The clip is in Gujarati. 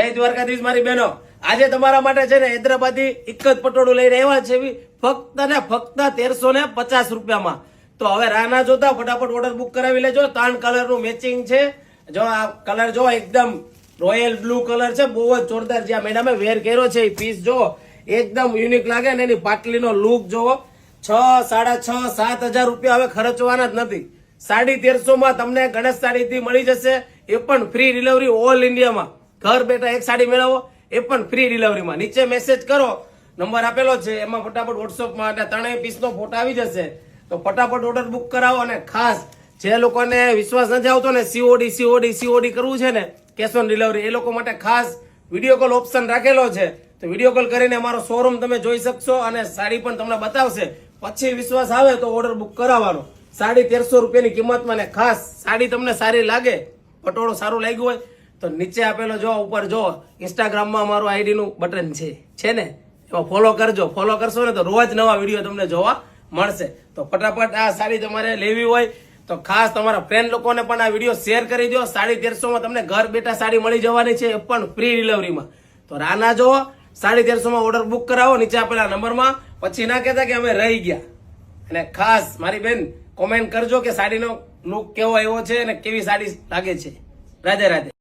જય દ્વારકાધીશ મારી બહેનો, આજે તમારા માટે છે ને હૈદરાબાદી એક જ પટોળું લઈને આવ્યા છે ફક્ત ને ફક્ત 1350 રૂપિયામાં। તો હવે રાના જોતા ફટાફટ ઓર્ડર બુક કરાવી લેજો। 3 કલર નું મેચિંગ છે। જો આ કલર જો એકદમ રોયલ બ્લુ કલર છે, બહુ જ જોરદાર। જ્યાં મેડમે વેર કર્યો છે એ પીસ જો એકદમ યુનિક લાગે ને એની પાટલીનો લુક જોવો। 6, 6.5, 7,000 રૂપિયા હવે ખર્ચવાના જ નથી। 1350 માં તમને ગણેશ સાડીથી મળી જશે, એ પણ ફ્રી ડિલિવરી ઓલ ઇન્ડિયામાં। ઘર બેઠા એક સાડી મેળવો એ પણ ફ્રી ડિલિવરીમાં। નીચે મેસેજ કરો, નંબર આપેલો છે, એમાં ફટાફટ વોટ્સઅપમાં ત્રણેય પીસનો ફોટો આવી જશે। તો ફટાફટ ઓર્ડર બુક કરાવો। અને ખાસ જે લોકોને વિશ્વાસ નથી આવતો ને સીઓડી કરવું છે ને કેશ ઓન ડિલિવરી, એ લોકો માટે ખાસ વિડીયો કોલ ઓપ્શન રાખેલો છે। તો વિડીયો કોલ કરીને અમારો શોરૂમ તમે જોઈ શકશો અને સાડી પણ તમને બતાવશે। પછી વિશ્વાસ આવે તો ઓર્ડર બુક કરાવવાનો। 1350 રૂપિયાની કિંમતમાં ને ખાસ સાડી તમને સારી લાગે, પટોળું સારું લાગ્યું હોય તો નીચે આપેલો જો ઉપર જો ઇન્સ્ટાગ્રામમાં અમારું આઈડી નું બટન છે ને, એમાં ફોલો કરજો। ફોલો કરશો ને તો રોજ નવા વિડીયો તમને જોવા મળશે। તો ફટાફટ આ સાડી તમારે લેવી હોય તો ખાસ તમારા ફ્રેન્ડ લોકોને પણ આ વિડીયો શેર કરી દો। 1350 માં તમને ઘર બેઠા સાડી મળી જવાની છે, એ પણ ફ્રી ડિલિવરીમાં। તો રાના જો 1350 માં ઓર્ડર બુક કરાવો નીચે આપેલા નંબરમાં। પછી ના કહેતા કે અમે રહી ગયા। અને ખાસ મારી બેન કોમેન્ટ કરજો કે સાડીનો લુક કેવો આવ્યો છે અને કેવી સાડી લાગે છે। રાધે રાધે।